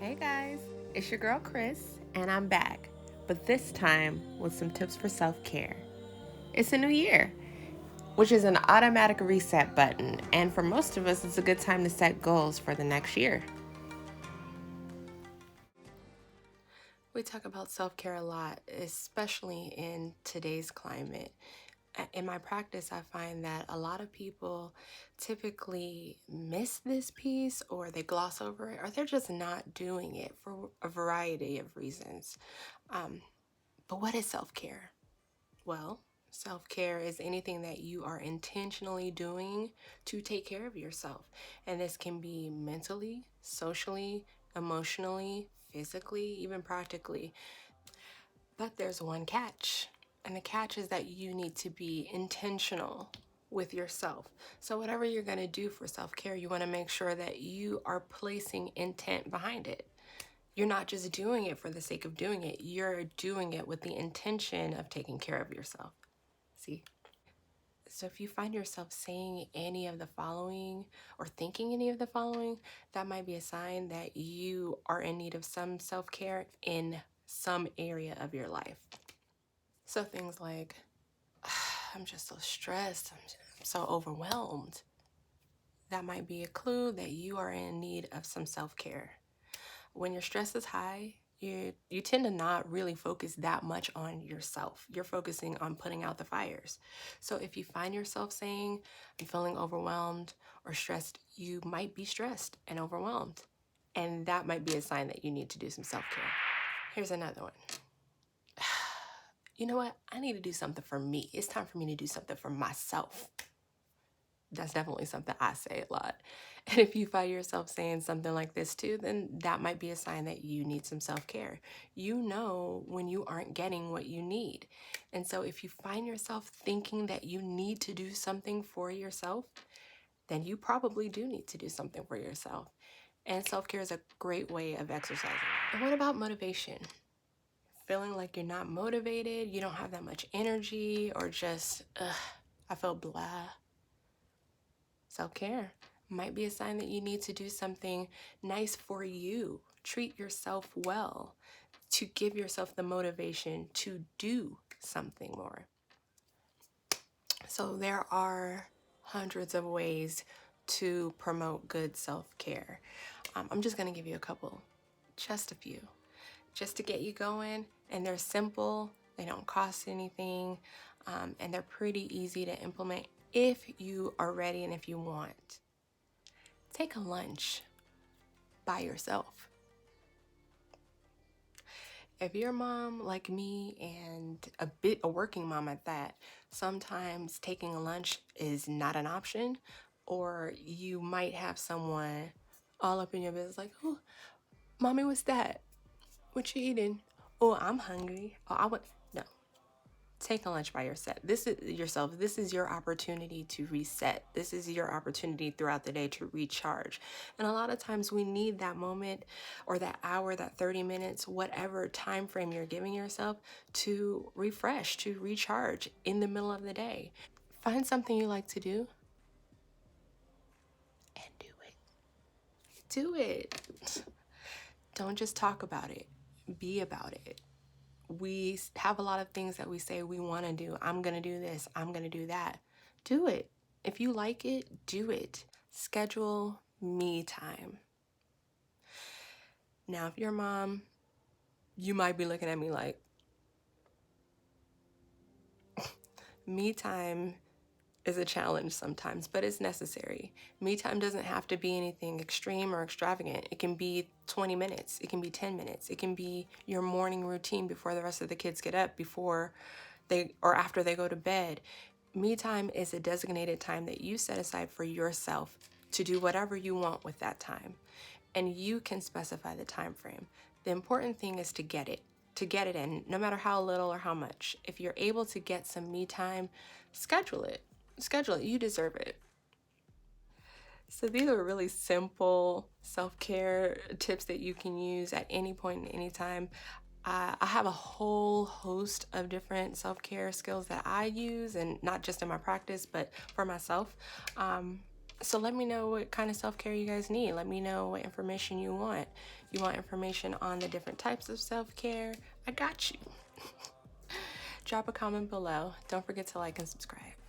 Hey guys, it's your girl Chris, and I'm back, but this time with some tips for self care. It's a new year, which is an automatic reset button, and for most of us, it's a good time to set goals for the next year. We talk about self care a lot, especially in today's climate. In my practice, I find that a lot of people typically miss this piece or they gloss over it or they're just not doing it for a variety of reasons. Um, but what is self care? Well, self care is anything that you are intentionally doing to take care of yourself. And this can be mentally, socially, emotionally, physically, even practically. But there's one catch. And the catch is that you need to be intentional with yourself. So, whatever you're going to do for self care, you want to make sure that you are placing intent behind it. You're not just doing it for the sake of doing it, you're doing it with the intention of taking care of yourself. See? So if you find yourself saying any of the following or thinking any of the following, that might be a sign that you are in need of some self care in some area of your life. So things like, I'm just so stressed, I'm so overwhelmed. That might be a clue that you are in need of some self care. When your stress is high, you tend to not really focus that much on yourself. You're focusing on putting out the fires. So if you find yourself saying, I'm feeling overwhelmed or stressed, you might be stressed and overwhelmed. And that might be a sign that you need to do some self care. Here's another one. You know what? I need to do something for me. It's time for me to do something for myself. That's definitely something I say a lot. And if you find yourself saying something like this too, then that might be a sign that you need some self care. You know when you aren't getting what you need. And so if you find yourself thinking that you need to do something for yourself, then you probably do need to do something for yourself. And self care is a great way of exercising. And what about motivation? Feeling like you're not motivated, you don't have that much energy, or just, I feel blah. Self care might be a sign that you need to do something nice for you. Treat yourself well to give yourself the motivation to do something more. So, there are hundreds of ways to promote good self care. I'm just going to give you a couple, just a few, just to get you going. And they're simple, they don't cost anything, and they're pretty easy to implement if you are ready and if you want. Take a lunch by yourself. If you're a mom like me and a working mom at that, sometimes taking a lunch is not an option, or you might have someone all up in your business like, oh, mommy, what's that? What you eating? Oh, I'm hungry. Oh, I want, no. Take a lunch by yourself. This is your opportunity to reset. This is your opportunity throughout the day to recharge. And a lot of times we need that moment or that hour, that 30 minutes, whatever time frame you're giving yourself to refresh, to recharge in the middle of the day. Find something you like to do and do it. Do it. Don't just talk about it. Be about it. We have a lot of things that we say we want to do. I'm going to do this. I'm going to do that. Do it. If you like it, do it. Schedule me time. Now, if you're a mom, you might be looking at me like, me time is a challenge sometimes, but it's necessary. Me time doesn't have to be anything extreme or extravagant. It can be 20 minutes. It can be 10 minutes. It can be your morning routine before the rest of the kids get up, before they or after they go to bed. Me time is a designated time that you set aside for yourself to do whatever you want with that time. And you can specify the time frame. The important thing is to get it in, no matter how little or how much. If you're able to get some me time, schedule it. Schedule it. You deserve it. So these are really simple self-care tips that you can use at any point in any time. I have a whole host of different self-care skills that I use, and not just in my practice, but for myself. So let me know what kind of self-care you guys need. Let me know what information you want. You want information on the different types of self-care? I got you. Drop a comment below. Don't forget to like and subscribe.